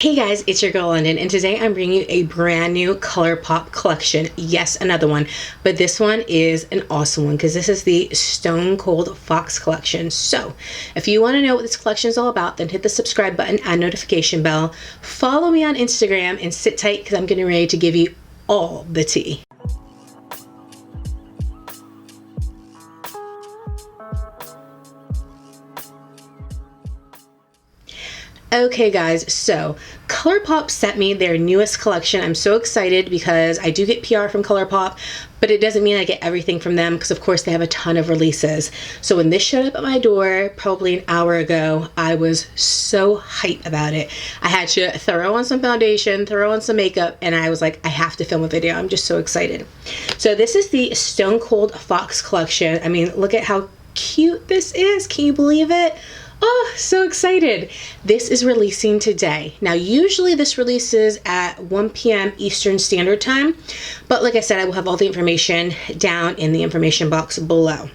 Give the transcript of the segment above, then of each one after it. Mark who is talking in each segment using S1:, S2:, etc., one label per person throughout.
S1: Hey guys, it's your girl Londyn, and today I'm bringing you a brand new Colourpop collection. Yes, another one, but this one is an awesome one because this is the Stone Cold Fox collection. So if you want to know what this collection is all about, then hit the subscribe button and notification bell. Follow me on Instagram and sit tight because I'm getting ready to give you all the tea. Okay guys, so Colourpop sent me their newest collection. I'm so excited because I do get PR from Colourpop, but it doesn't mean I get everything from them because of course they have a ton of releases. So when this showed up at my door probably an hour ago, I was so hyped about it. I had to throw on some foundation, throw on some makeup, and I was like, I have to film a video. I'm just so excited. So this is the Stone Cold Fox collection. I mean, look at how cute this is. Can you believe it? Oh, so excited. This is releasing today. Now, usually this releases at 1 p.m. Eastern Standard Time, but like I said, I will have all the information down in the information box below.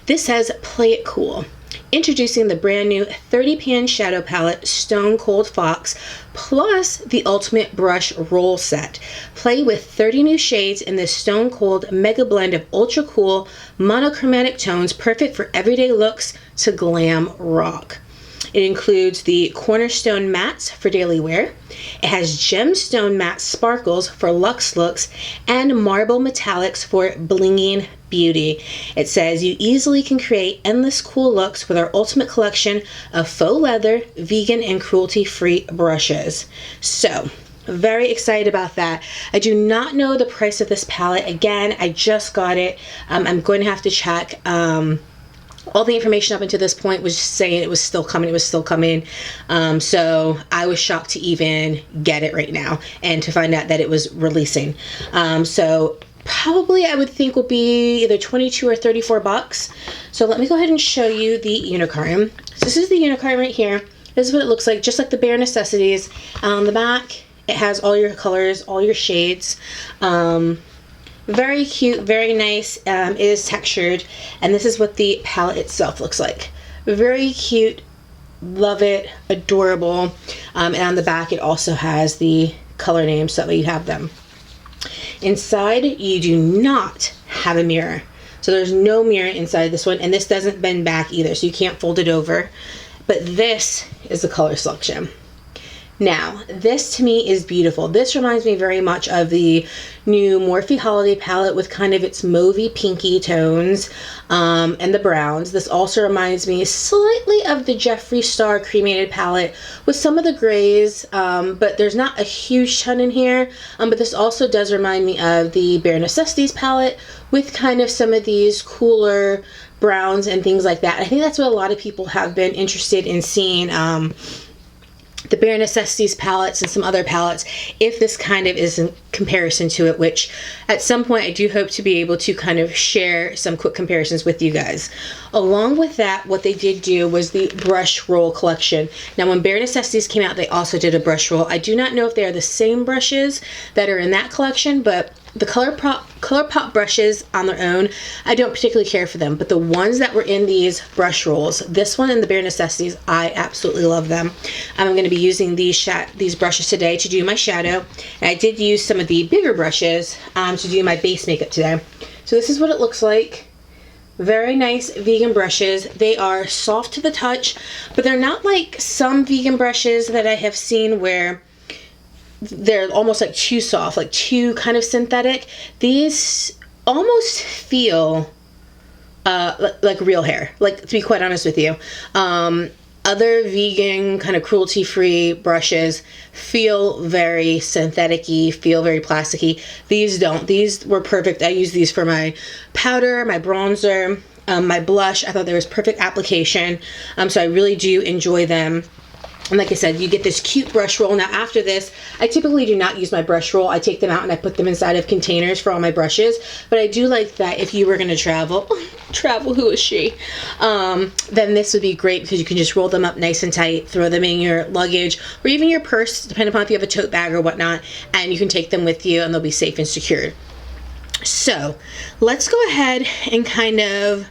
S1: This says, play it cool. Introducing the brand new 30-pan shadow palette, Stone Cold Fox, plus the ultimate brush roll set. Play with 30 new shades in this Stone Cold mega blend of ultra cool monochromatic tones, perfect for everyday looks to glam rock. It includes the cornerstone mattes for daily wear. It has gemstone matte sparkles for luxe looks and marble metallics for blinging beauty. It says you easily can create endless cool looks with our ultimate collection of faux leather, vegan and cruelty-free brushes. So, very excited about that. I do not know the price of this palette. Again, I just got it. I'm going to have to check. All the information up until this point was just saying it was still coming, so I was shocked to even get it right now and to find out that it was releasing. So probably I would think will be either 22 or 34 bucks. So let me go ahead and show you the unicorn. So this is the unicorn right here. This is what it looks like, just like the Bare Necessities. On the back, it has all your colors, all your shades. Very cute, very nice. It is textured, and this is what the palette itself looks like. Very cute, love it, adorable. And on the back it also has the color names so that you have them. Inside you do not have a mirror, so there's no mirror inside this one, and this doesn't bend back either, so you can't fold it over. But this is the color selection. Now, this to me is beautiful. This reminds me very much of the new Morphe Holiday palette with kind of its mauvey pinky tones and the browns. This also reminds me slightly of the Jeffree Star cremated palette with some of the grays, but there's not a huge ton in here. But this also does remind me of the Bare Necessities palette with kind of some of these cooler browns and things like that. I think that's what a lot of people have been interested in seeing. The Bare Necessities palettes and some other palettes, if this kind of is in comparison to it, which at some point I do hope to be able to kind of share some quick comparisons with you guys. Along with that, what they did do was the brush roll collection. Now when Bare Necessities came out, they also did a brush roll. I do not know if they are the same brushes that are in that collection, but the Colourpop brushes on their own, I don't particularly care for them, but the ones that were in these brush rolls, this one and the Bare Necessities, I absolutely love them. I'm going to be using these brushes today to do my shadow, and I did use some of the bigger brushes to do my base makeup today. So this is what it looks like. Very nice vegan brushes. They are soft to the touch, but they're not like some vegan brushes that I have seen where they're almost like too soft, like too kind of synthetic. These almost feel like real hair, like, to be quite honest with you. Other vegan kind of cruelty-free brushes feel very synthetic-y, feel very plasticky. These don't. These were perfect. I use these for my powder, my bronzer, my blush. I thought there was perfect application. So I really do enjoy them. And like I said, you get this cute brush roll. Now after this, I typically do not use my brush roll. I take them out and I put them inside of containers for all my brushes. But I do like that if you were going to travel, who is she? Then this would be great because you can just roll them up nice and tight, throw them in your luggage or even your purse, depending upon if you have a tote bag or whatnot, and you can take them with you and they'll be safe and secured. So let's go ahead and kind of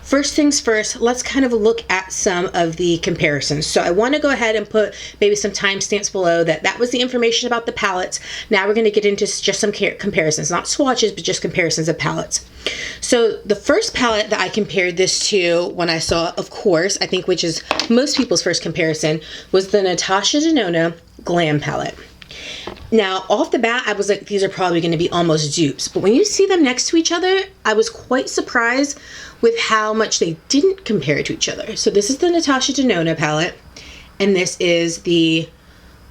S1: first things first, let's kind of look at some of the comparisons. So I want to go ahead and put maybe some timestamps below that was the information about the palettes. Now we're going to get into just some comparisons, not swatches, but just comparisons of palettes. So the first palette that I compared this to when I saw, of course, I think which is most people's first comparison, was the Natasha Denona Glam palette. Now, off the bat, I was like, these are probably going to be almost dupes. But when you see them next to each other, I was quite surprised with how much they didn't compare to each other. So this is the Natasha Denona palette, and this is the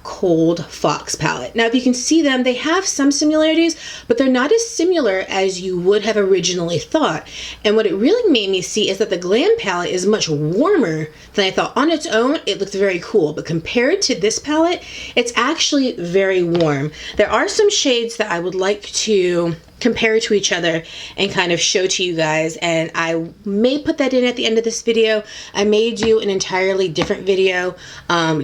S1: Cold Fox palette. Now, if you can see them, they have some similarities, but they're not as similar as you would have originally thought. And what it really made me see is that the Glam palette is much warmer than I thought. On its own, it looked very cool, but compared to this palette, it's actually very warm. There are some shades that I would like to compare to each other and kind of show to you guys, and I may put that in at the end of this video. I may do an entirely different video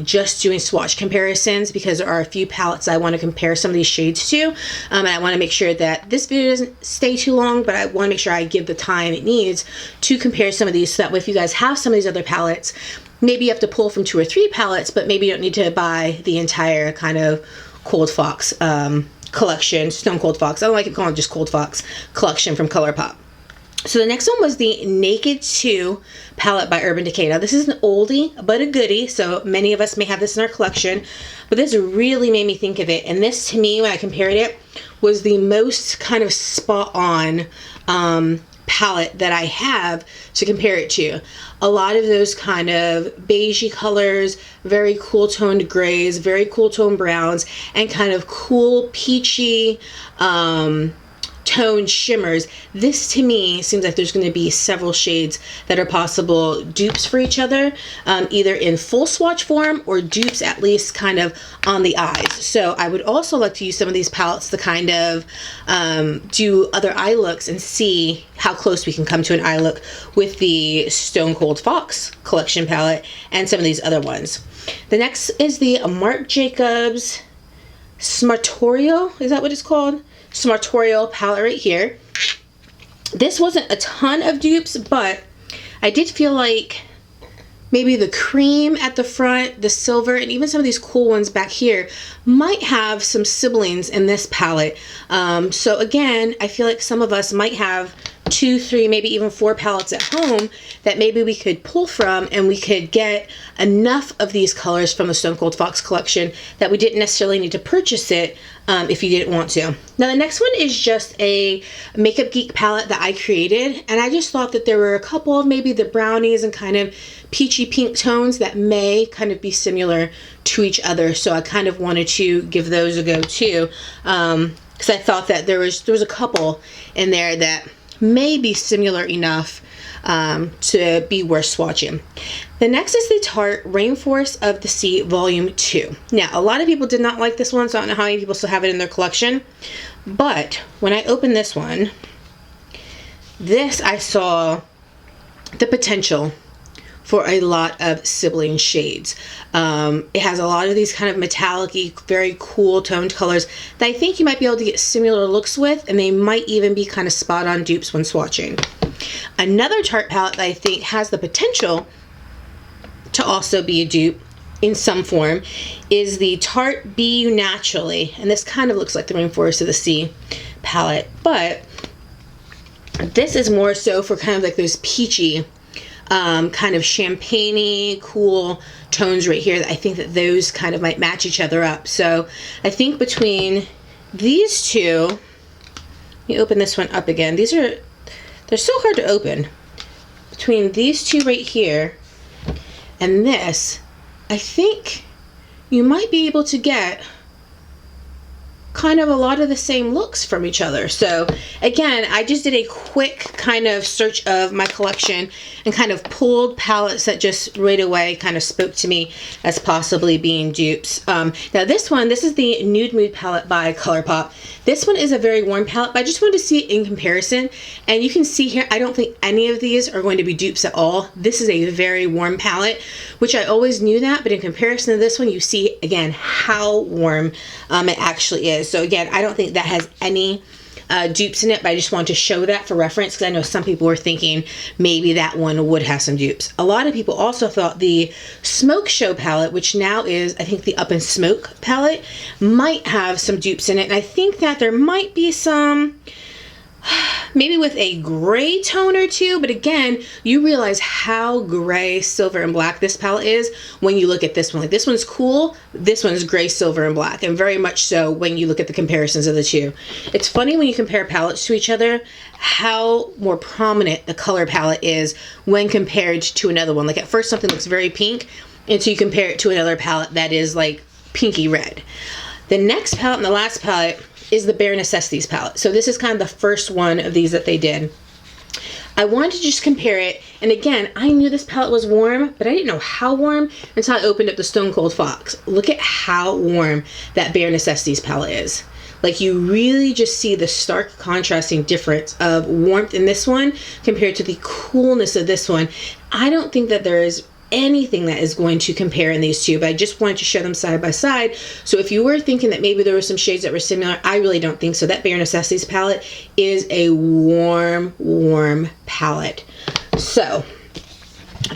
S1: just doing swatch comparisons, because there are a few palettes I want to compare some of these shades to, and I want to make sure that this video doesn't stay too long, but I want to make sure I give the time it needs to compare some of these, so that way if you guys have some of these other palettes, maybe you have to pull from 2 or 3 palettes, but maybe you don't need to buy the entire kind of Cold Fox collection, Stone Cold Fox. I don't like it calling it just Cold Fox collection from Colourpop. So the next one was the Naked 2 palette by Urban Decay. Now this is an oldie but a goodie, so many of us may have this in our collection, but this really made me think of it. And this, to me, when I compared it, was the most kind of spot on palette that I have to compare it to. A lot of those kind of beigey colors, very cool toned grays, very cool toned browns, and kind of cool peachy toned shimmers. This, to me, seems like there's going to be several shades that are possible dupes for each other, either in full swatch form or dupes at least kind of on the eyes. So I would also like to use some of these palettes to kind of do other eye looks and see how close we can come to an eye look with the Stone Cold Fox collection palette and some of these other ones. The next is the Marc Jacobs Smartorial. Is that what it's called? Smartorial palette right here. This wasn't a ton of dupes, but I did feel like maybe the cream at the front, the silver, and even some of these cool ones back here might have some siblings in this palette. So again, I feel like some of us might have 2, 3, maybe even 4 palettes at home that maybe we could pull from, and we could get enough of these colors from the Stone Cold Fox collection that we didn't necessarily need to purchase it if you didn't want to. Now the next one is just a Makeup Geek palette that I created, and I just thought that there were a couple of maybe the brownies and kind of peachy pink tones that may kind of be similar to each other, so I kind of wanted to give those a go too, because I thought that there was a couple in there that may be similar enough to be worth swatching. The next is the Tarte Rainforest of the Sea Volume 2. Now, a lot of people did not like this one, so I don't know how many people still have it in their collection. But when I opened this one, this I saw the potential for a lot of sibling shades. It has a lot of these kind of metallic-y, very cool toned colors that I think you might be able to get similar looks with, and they might even be kind of spot-on dupes when swatching. Another Tarte palette that I think has the potential to also be a dupe in some form is the Tarte Be You Naturally, and this kind of looks like the Rainforest of the Sea palette, but this is more so for kind of like those peachy, kind of champagne-y, cool tones right here that I think that those kind of might match each other up. So I think between these two, let me open this one up again. They're so hard to open. Between these two right here and this, I think you might be able to get kind of a lot of the same looks from each other. So again, I just did a quick kind of search of my collection and kind of pulled palettes that just right away kind of spoke to me as possibly being dupes. Now this is the Nude Mood palette by Colourpop. This one is a very warm palette, but I just wanted to see it in comparison. And you can see here, I don't think any of these are going to be dupes at all. This is a very warm palette, which I always knew that, but in comparison to this one, you see again how warm it actually is. So again, I don't think that has any dupes in it, but I just wanted to show that for reference because I know some people were thinking maybe that one would have some dupes. A lot of people also thought the Smoke Show palette, which now is, I think, the Up in Smoke palette, might have some dupes in it. And I think that there might be some, maybe with a gray tone or two, but again, you realize how gray, silver, and black this palette is when you look at this one. Like, this one's cool, this one's gray, silver, and black, and very much so when you look at the comparisons of the two. It's funny when you compare palettes to each other, how more prominent the color palette is when compared to another one. Like, at first something looks very pink, until you compare it to another palette that is like pinky red. The next palette and the last palette is the Bare Necessities palette. So this is kind of the first one of these that they did. I wanted to just compare it, and again, I knew this palette was warm, but I didn't know how warm until I opened up the Stone Cold Fox. Look at how warm that Bare Necessities palette is. Like, you really just see the stark contrasting difference of warmth in this one compared to the coolness of this one. I don't think that there is anything that is going to compare in these two, but I just wanted to show them side by side. So if you were thinking that maybe there were some shades that were similar, I really don't think so. That Bare Necessities palette is a warm palette. So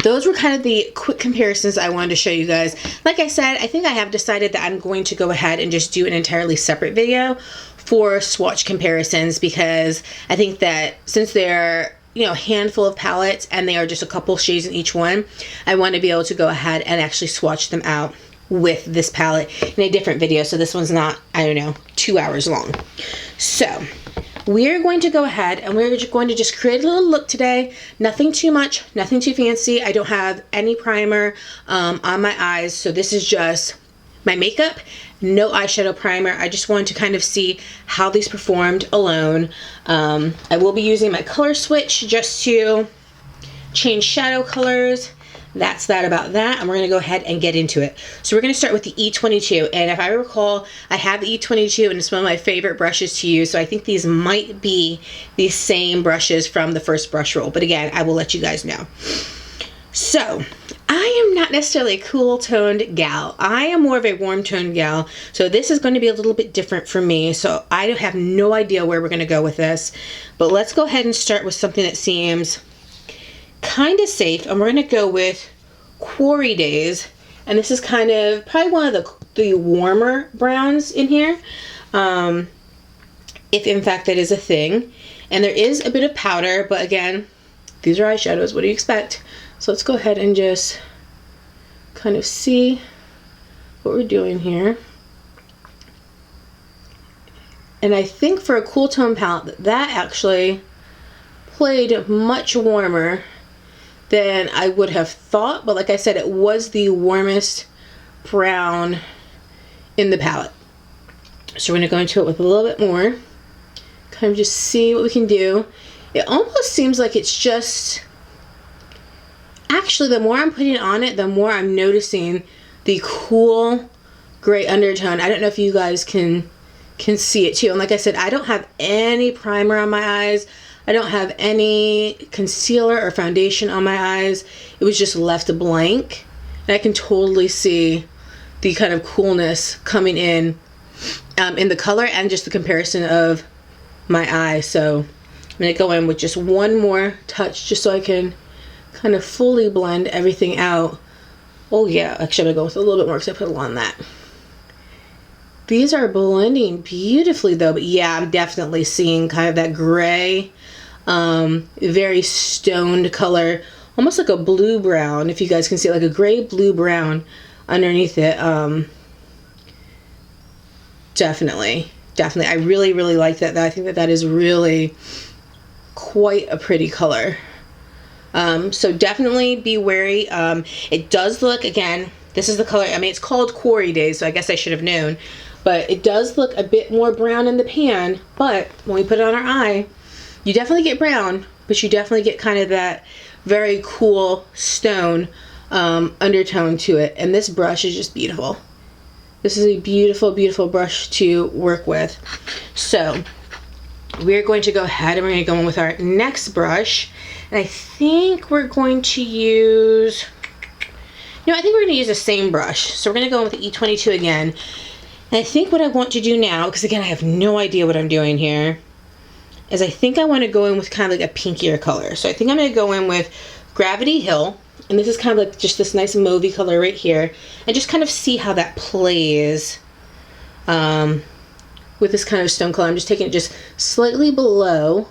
S1: those were kind of the quick comparisons I wanted to show you guys. Like I said, I think I have decided that I'm going to go ahead and just do an entirely separate video for swatch comparisons, because I think that since they're, you know, a handful of palettes and they are just a couple shades in each one, I want to be able to go ahead and actually swatch them out with this palette in a different video. So this one's not, I don't know, 2 hours long. So we're going to go ahead and we're going to just create a little look today. Nothing too much, nothing too fancy. I don't have any primer on my eyes, so this is just my makeup, no eyeshadow primer. I just wanted to kind of see how these performed alone. I will be using my color switch just to change shadow colors. That's that about that, and we're going to go ahead and get into it. So we're going to start with the E22, and if I recall, I have the E22 and it's one of my favorite brushes to use, so I think these might be the same brushes from the first brush roll, but again, I will let you guys know. So I am not necessarily a cool toned gal. I am more of a warm toned gal, so this is going to be a little bit different for me, so I have no idea where we're going to go with this, but let's go ahead and start with something that seems kind of safe, and we're going to go with Quarry Days, and this is kind of probably one of the warmer browns in here, if in fact that is a thing. And there is a bit of powder, but again, these are eyeshadows, what do you expect? So let's go ahead and just kind of see what we're doing here. And I think for a cool tone palette, that actually played much warmer than I would have thought, but like I said, it was the warmest brown in the palette. So we're going to go into it with a little bit more, kind of just see what we can do. It almost seems like it's just, actually the more I'm putting on it, the more I'm noticing the cool gray undertone. I don't know if you guys can see it too. And like I said, I don't have any primer on my eyes. I don't have any concealer or foundation on my eyes. It was just left blank. And I can totally see the kind of coolness coming in the color and just the comparison of my eye. So I'm going to go in with just one more touch just so I can kind of fully blend everything out. Oh yeah, actually I'm going to go with a little bit more because I put a lot on that. These are blending beautifully though, but yeah, I'm definitely seeing kind of that gray, very stoned color, almost like a blue brown, if you guys can see, like a gray blue brown underneath it. Definitely I really like that. I think that is really quite a pretty color. So definitely be wary. It does look, again, this is the color, I mean, it's called Quarry Days, so I guess I should have known, but it does look a bit more brown in the pan, but when we put it on our eye, you definitely get brown, but you definitely get kind of that very cool stone undertone to it. And this brush is just beautiful. This is a beautiful brush to work with. So we're going to go ahead and we're going to go in with our next brush. And I think we're going to use, I think we're going to use the same brush. So we're going to go in with the E22 again. And I think what I want to do now, because again, I have no idea what I'm doing here, is I think I want to go in with kind of like a pinkier color. So I think I'm going to go in with Gravity Hill. And this is kind of like just this nice mauvey color right here. And just kind of see how that plays with this kind of stone color. I'm just taking it just slightly below,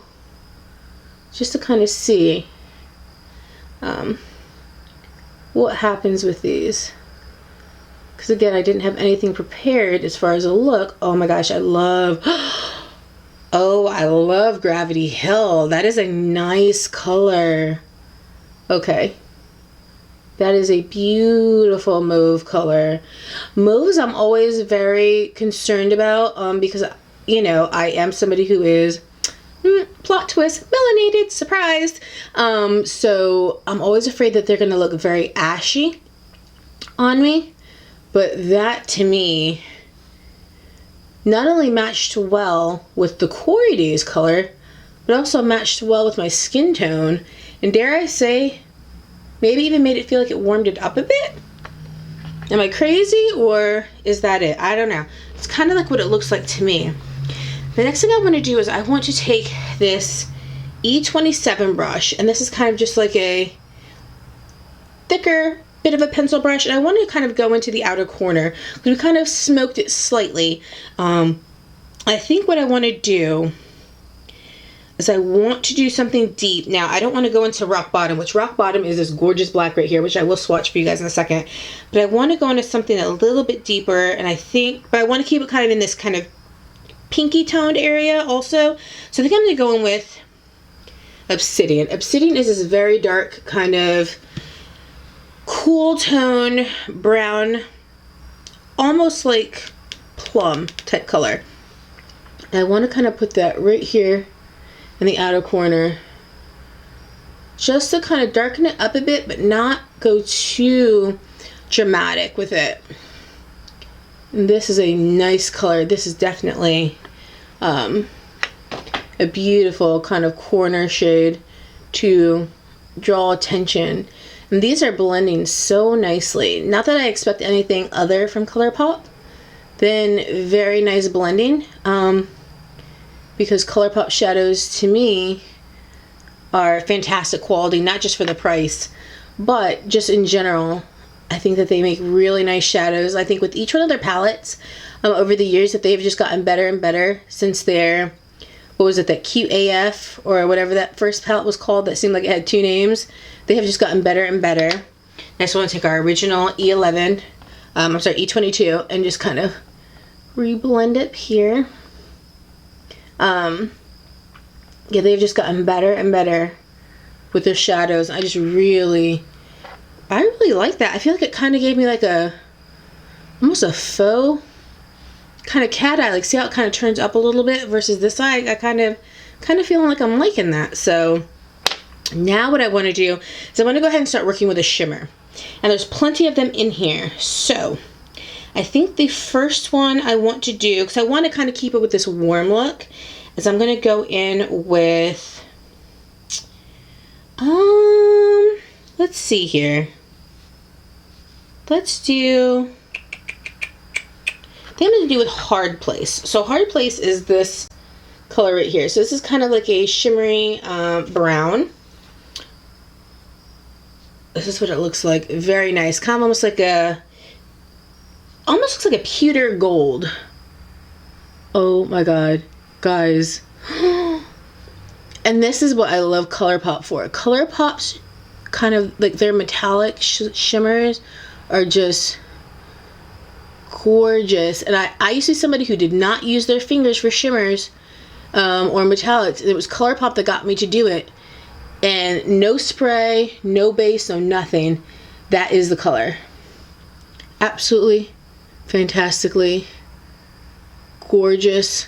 S1: just to kind of see what happens with these. Because again, I didn't have anything prepared as far as a look. Oh my gosh, I love... Oh, I love Gravity Hill. That is a nice color. Okay. That is a beautiful mauve color. Mauves I'm always very concerned about because, you know, I am somebody who is, plot twist, melanated, surprised. So I'm always afraid that they're going to look very ashy on me. But that, to me, not only matched well with the Quarry Days color, but also matched well with my skin tone. And dare I say, maybe even made it feel like it warmed it up a bit. Am I crazy, or is that it? I don't know. It's kind of like what it looks like to me. The next thing I want to do is I want to take this E27 brush, and this is kind of just like a thicker bit of a pencil brush, and I want to kind of go into the outer corner because we kind of smoked it slightly. I think what I want to do is I want to do something deep. Now, I don't want to go into Rock Bottom, which Rock Bottom is this gorgeous black right here, which I will swatch for you guys in a second. But I want to go into something a little bit deeper, and but I want to keep it kind of in this kind of pinky toned area also. So I think I'm going to go in with Obsidian. Obsidian is this very dark kind of cool tone brown, almost like plum type color. And I want to kind of put that right here in the outer corner, just to kind of darken it up a bit, but not go too dramatic with it. And this is a nice color. This is definitely a beautiful kind of corner shade to draw attention. And these are blending so nicely. Not that I expect anything other from Colourpop than very nice blending. Because Colourpop shadows, to me, are fantastic quality, not just for the price, but just in general. I think that they make really nice shadows. I think with each one of their palettes, over the years, that they've just gotten better and better since their, what was it, that Cute AF, or whatever that first palette was called that seemed like it had two names. They have just gotten better and better. Next, I want to take our original E11, I'm sorry, E22, and just kind of reblend it here. Yeah, they've just gotten better and better with their shadows. I really like that. I feel like it kind of gave me like almost a faux kind of cat eye. Like, see how it kind of turns up a little bit versus this side? I kind of feeling like I'm liking that. So now what I want to do is I want to go ahead and start working with a shimmer. And there's plenty of them in here. So I think the first one I want to do, because I want to kind of keep it with this warm look, is I'm going to go in with, let's see here. Let's do, I think I'm going to do with Hard Place. So Hard Place is this color right here. So this is kind of like a shimmery brown. This is what it looks like. Very nice. Kind of almost like almost looks like a pewter gold. Oh my god, guys. And this is what I love Colourpop for. Colourpop's kind of like their metallic shimmers are just gorgeous. And I used to be somebody who did not use their fingers for shimmers or metallics. It was Colourpop that got me to do it. And no spray, no base, no nothing. That is the color. Absolutely fantastically gorgeous.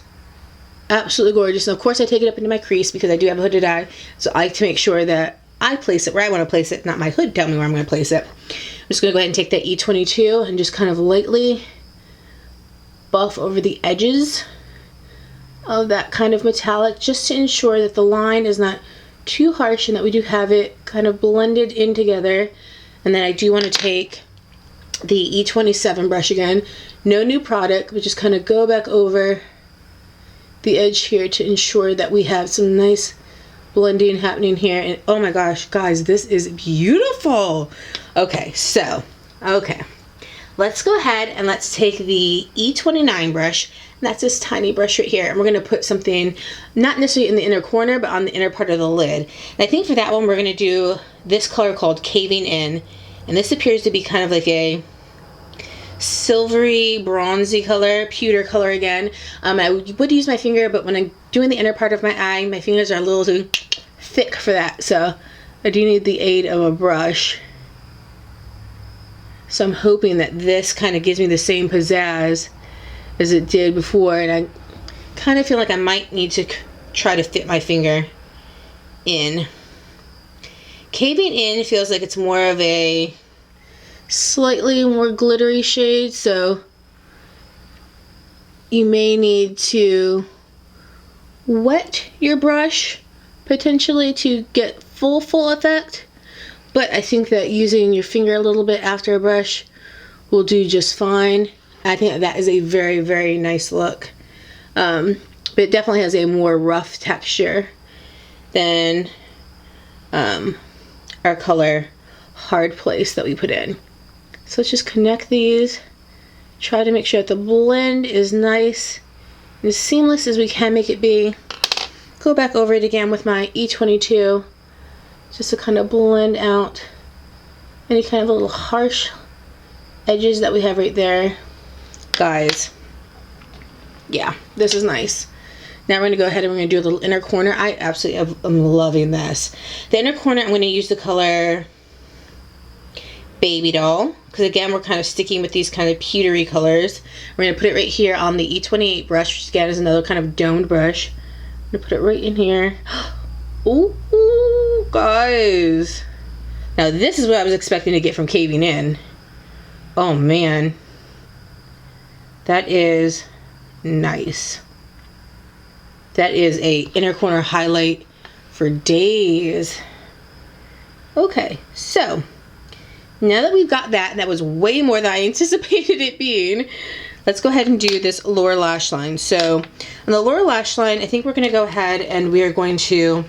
S1: Absolutely gorgeous. And of course I take it up into my crease because I do have a hooded eye. So I like to make sure that I place it where I want to place it, not my hood tell me where I'm going to place it. I'm just going to go ahead and take that E22 and just kind of lightly buff over the edges of that kind of metallic, just to ensure that the line is not too harsh and that we do have it kind of blended in together. And then I do want to take the E27 brush again. No new product, but just kind of go back over the edge here to ensure that we have some nice blending happening here. And oh my gosh, guys, this is beautiful. Okay, so, let's go ahead and let's take the E29 brush, and that's this tiny brush right here, and we're gonna put something, not necessarily in the inner corner, but on the inner part of the lid. And I think for that one, we're gonna do this color called Caving In, and this appears to be kind of like a silvery, bronzy color, pewter color again. I would use my finger, but when I'm doing the inner part of my eye, my fingers are a little too thick for that, so I do need the aid of a brush. So I'm hoping that this kind of gives me the same pizzazz as it did before, and I kind of feel like I might need to try to fit my finger in. Caving In feels like it's more of a slightly more glittery shade, so you may need to wet your brush potentially to get full effect. But I think that using your finger a little bit after a brush will do just fine. I think that is a very, very nice look. But it definitely has a more rough texture than our color Hard Place that we put in. So let's just connect these. Try to make sure that the blend is nice and as seamless as we can make it be. Go back over it again with my E22. Just to kind of blend out any kind of little harsh edges that we have right there. Guys, yeah, this is nice. Now we're going to go ahead and we're going to do a little inner corner. I absolutely am loving this. The inner corner, I'm going to use the color Baby Doll, because again, we're kind of sticking with these kind of pewtery colors. We're going to put it right here on the E28 brush, which again is another kind of domed brush. I'm going to put it right in here. Ooh, guys. Now this is what I was expecting to get from Caving In. Oh man. That is nice. That is a inner corner highlight for days. Okay, so now that we've got that, and that was way more than I anticipated it being, let's go ahead and do this lower lash line. So on the lower lash line, I think we're going to go ahead and we are going to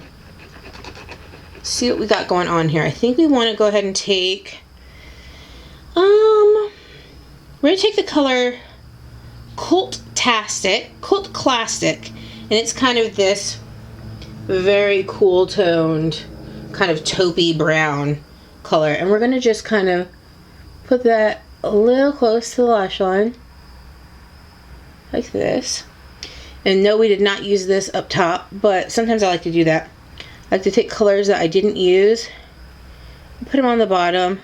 S1: see what we got going on here. I think we want to go ahead and take, we're going to take the color Cult Classic, and it's kind of this very cool toned, kind of taupey brown color, and we're going to just kind of put that a little close to the lash line, like this. And no, we did not use this up top, but sometimes I like to do that. I like to take colors that I didn't use and put them on the bottom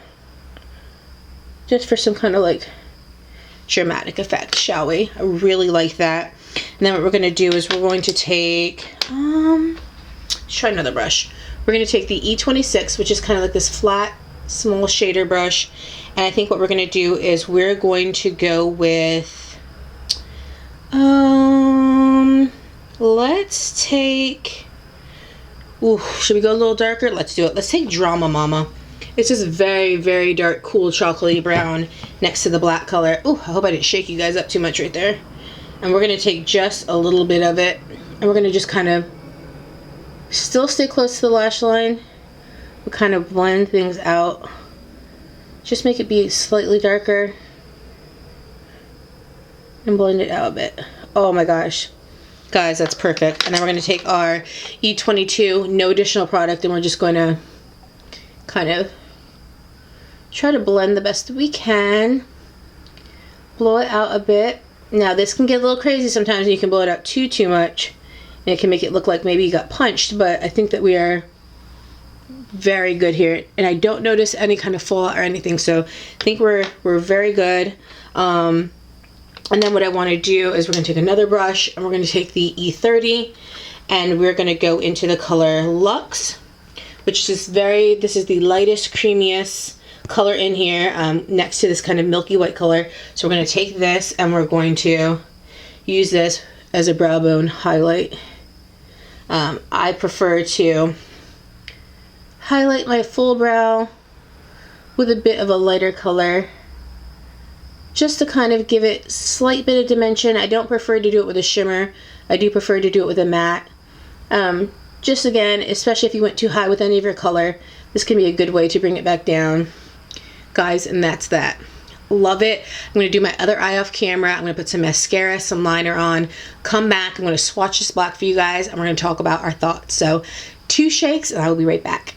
S1: just for some kind of like dramatic effect, shall we? I really like that. And then what we're going to do is we're going to take, let's try another brush. We're going to take the E26, which is kind of like this flat, small shader brush. And I think what we're going to do is we're going to go with, let's take, ooh, should we go a little darker? Let's do it. Let's take Drama Mama. It's just very, very dark, cool chocolatey brown next to the black color. Ooh, I hope I didn't shake you guys up too much right there. And we're going to take just a little bit of it, and we're going to just kind of still stay close to the lash line. We'll kind of blend things out. Just make it be slightly darker and blend it out a bit. Oh my gosh. Guys, that's perfect. And then we're going to take our E22, no additional product, and we're just going to kind of try to blend the best we can. Blow it out a bit. Now this can get a little crazy sometimes, and you can blow it out too much, and it can make it look like maybe you got punched, but I think that we are very good here, and I don't notice any kind of fallout or anything, so I think we're very good. And then what I want to do is we're going to take another brush, and we're going to take the E30, and we're going to go into the color Luxe, which is this is the lightest, creamiest color in here, next to this kind of milky white color. So we're going to take this and we're going to use this as a brow bone highlight. I prefer to highlight my full brow with a bit of a lighter color just to kind of give it slight bit of dimension. I don't prefer to do it with a shimmer. I do prefer to do it with a matte. Just again, especially if you went too high with any of your color, this can be a good way to bring it back down, guys, and that's that. Love it. I'm going to do my other eye off camera. I'm going to put some mascara, some liner on, come back. I'm going to swatch this black for you guys, and we're going to talk about our thoughts. So 2 shakes, and I will be right back.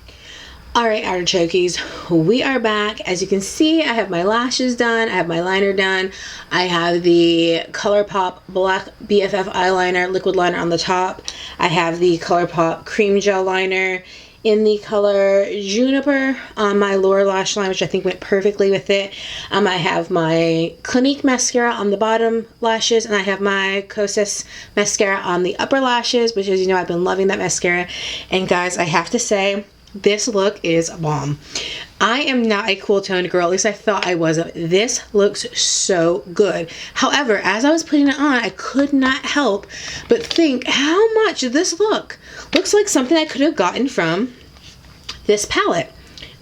S1: All right, artichokies, we are back. As you can see, I have my lashes done. I have my liner done. I have the Colourpop Black BFF eyeliner, liquid liner on the top. I have the Colourpop cream gel liner in the color Juniper on my lower lash line, which I think went perfectly with it. I have my Clinique mascara on the bottom lashes, and I have my Kosas mascara on the upper lashes, which, as you know, I've been loving that mascara. And guys, I have to say, this look is a bomb. I am not a cool toned girl, at least I thought I wasn't. This looks so good. However, as I was putting it on, I could not help but think how much this looks like something I could have gotten from this palette,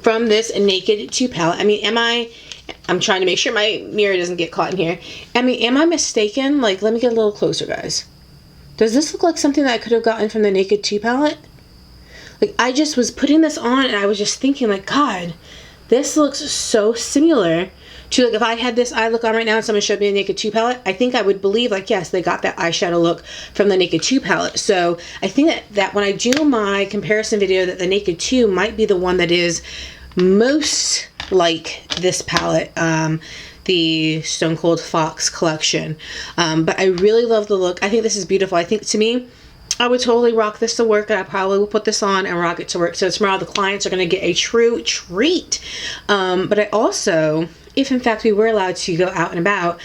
S1: from this Naked 2 palette. I mean, I'm trying to make sure my mirror doesn't get caught in here. I mean, am I mistaken? Like, let me get a little closer, guys. Does this look like something that I could have gotten from the Naked 2 palette? Like, I just was putting this on and I was just thinking, like, God, this looks so similar to, like, if I had this eye look on right now and someone showed me a Naked 2 palette, I think I would believe, like, yes, they got that eyeshadow look from the Naked 2 palette. So I think that when I do my comparison video, that the Naked 2 might be the one that is most like this palette, the Stone Cold Fox collection. But I really love the look. I think this is beautiful. I think, to me, I would totally rock this to work, and I probably will put this on and rock it to work. So tomorrow the clients are going to get a true treat. But I also, if in fact we were allowed to go out and about,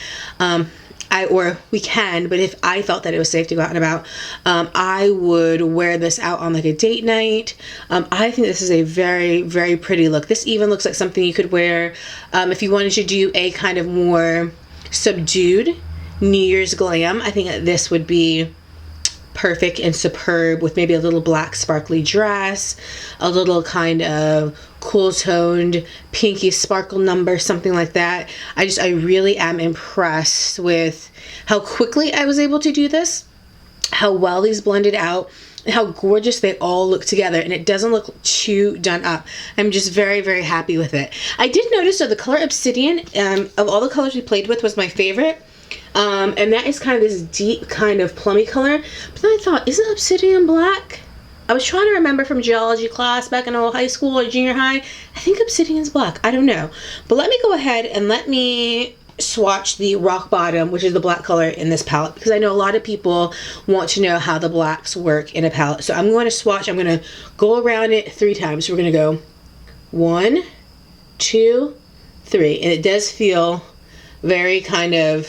S1: or we can, but if I felt that it was safe to go out and about, I would wear this out on like a date night. I think this is a very, very pretty look. This even looks like something you could wear if you wanted to do a kind of more subdued New Year's glam. I think that this would be perfect and superb with maybe a little black sparkly dress, a little kind of cool toned pinky sparkle number, something like that. I really am impressed with how quickly I was able to do this, how well these blended out, and how gorgeous they all look together, and it doesn't look too done up. I'm just very, very happy with it. I did notice that the color Obsidian, of all the colors we played with, was my favorite. And that is kind of this deep kind of plummy color. But then I thought, isn't Obsidian black? I was trying to remember from geology class back in high school or junior high. I think Obsidian's black. I don't know. But let me go ahead and let me swatch the Rock Bottom, which is the black color in this palette, because I know a lot of people want to know how the blacks work in a palette. So I'm going to swatch. I'm going to go around it 3 times. So we're going to go 1, 2, 3. And it does feel very kind of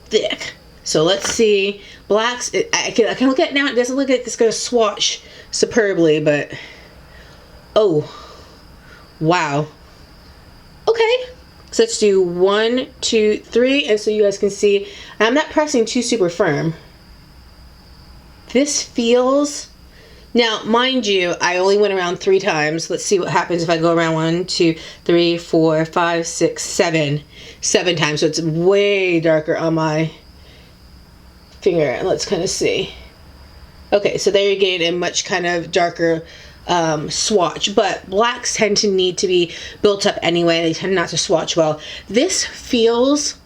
S1: thick. So let's see. Blacks, I can look at it now. It doesn't look like it's going to swatch superbly, but oh, wow. Okay. So let's do 1, 2, 3. And so you guys can see, I'm not pressing too super firm. This feels, now mind you, I only went around 3 times. Let's see what happens if I go around 1, 2, 3, 4, 5, 6, 7. 7 times, so it's way darker on my finger. And let's kind of see. Okay, so there you get a much kind of darker swatch, but blacks tend to need to be built up anyway. They tend not to swatch well. This feels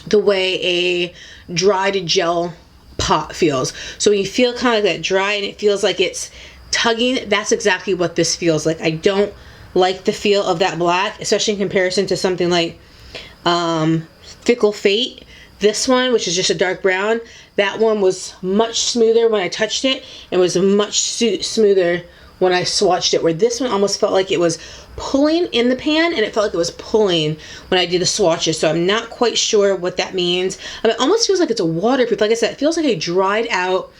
S1: the way a dried gel pot feels. So when you feel kind of that dry and it feels like it's tugging, that's exactly what this feels like. I don't like the feel of that black, especially in comparison to something like Fickle Fate. This one, which is just a dark brown, that one was much smoother when I touched it, and was much smoother when I swatched it, where this one almost felt like it was pulling in the pan, and it felt like it was pulling when I did the swatches. So I'm not quite sure what that means. It almost feels like it's a waterproof. Like I said, it feels like a dried out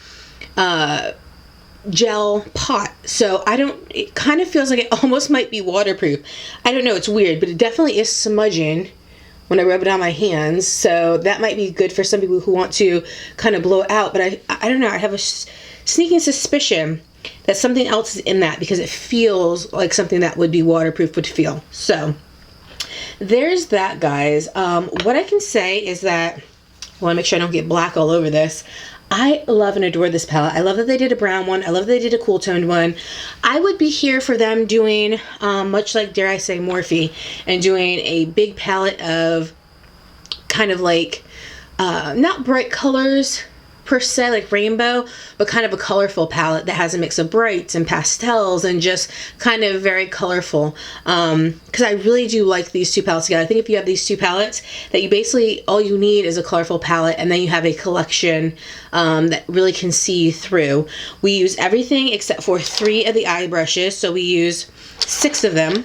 S1: gel pot. So it kind of feels like it almost might be waterproof. I don't know, it's weird, but it definitely is smudging when I rub it on my hands. So that might be good for some people who want to kind of blow it out. But I don't know, I have a sneaking suspicion that something else is in that, because it feels like something that would be waterproof would feel. So there's that, guys. What I can say is that, I want to make sure I don't get black all over this. I love and adore this palette. I love that they did a brown one. I love that they did a cool toned one. I would be here for them doing, much like, dare I say, Morphe, and doing a big palette of kind of like, not bright colors per se, like rainbow, but kind of a colorful palette that has a mix of brights and pastels and just kind of very colorful. Because I really do like these two palettes together. I think if you have these two palettes, that you basically, all you need is a colorful palette, and then you have a collection that really can see through. We use everything except for 3 of the eye brushes, so we use 6 of them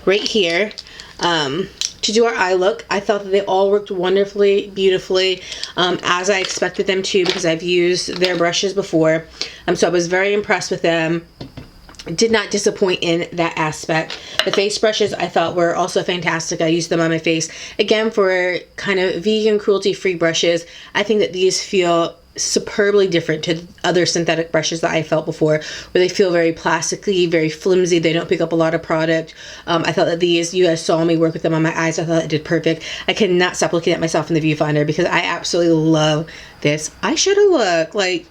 S1: right here. To do our eye look. I thought that they all worked wonderfully, beautifully, as I expected them to, because I've used their brushes before. So I was very impressed with them. Did not disappoint in that aspect. The face brushes I thought were also fantastic. I used them on my face. Again, for kind of vegan, cruelty-free brushes, I think that these feel superbly different to other synthetic brushes that I felt before, where they feel very plasticky, very flimsy. They don't pick up a lot of product. I thought that these, you guys saw me work with them on my eyes. I thought it did perfect. I cannot stop looking at myself in the viewfinder because I absolutely love this eyeshadow look. Like,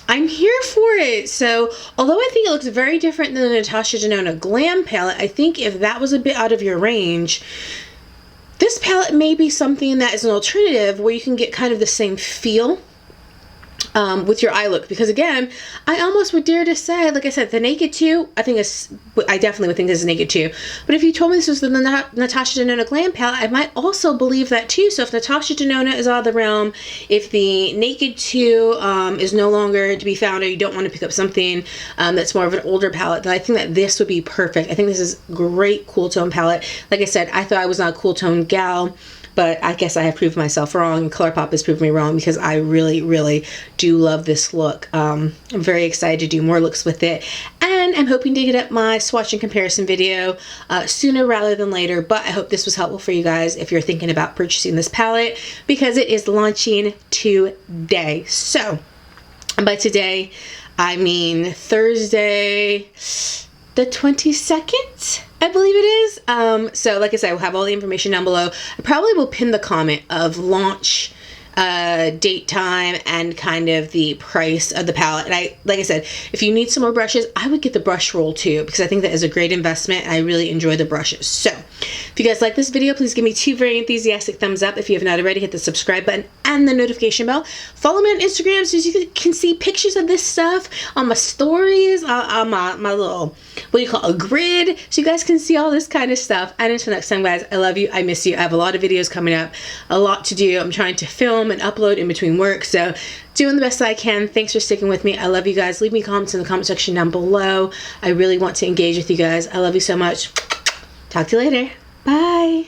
S1: I'm here for it. So, although I think it looks very different than the Natasha Denona Glam palette, I think if that was a bit out of your range, this palette may be something that is an alternative where you can get kind of the same feel with your eye look, because again, I almost would dare to say, like I said, the Naked 2, I definitely would think this is Naked 2, but if you told me this was the Natasha Denona Glam palette, I might also believe that too. So if Natasha Denona is out of the realm, if the Naked 2 is no longer to be found, or you don't want to pick up something that's more of an older palette, then I think that this would be perfect. I think this is a great cool tone palette. Like I said, I thought I was not a cool tone gal, but I guess I have proved myself wrong, and Colourpop has proved me wrong, because I really, really do love this look. I'm very excited to do more looks with it, and I'm hoping to get up my swatch and comparison video sooner rather than later. But I hope this was helpful for you guys if you're thinking about purchasing this palette, because it is launching today. So, and by today, I mean Thursday, the 22nd, I believe it is. So like I said, we'll have all the information down below. I probably will pin the comment of launch date, time, and kind of the price of the palette. And like I said, if you need some more brushes, I would get the brush roll too, because I think that is a great investment, and I really enjoy the brushes. So if you guys like this video, please give me 2 very enthusiastic thumbs up. If you have not already, hit the subscribe button and the notification bell. Follow me on Instagram so you can see pictures of this stuff on my stories, on my little, what do you call it, a grid, so you guys can see all this kind of stuff. And until next time, guys, I love you, I miss you. I have a lot of videos coming up, a lot to do. I'm trying to film and upload in between work, so doing the best I can. Thanks for sticking with me. I love you guys. Leave me comments in the comment section down below. I really want to engage with you guys. I love you so much. Talk to you later. Bye.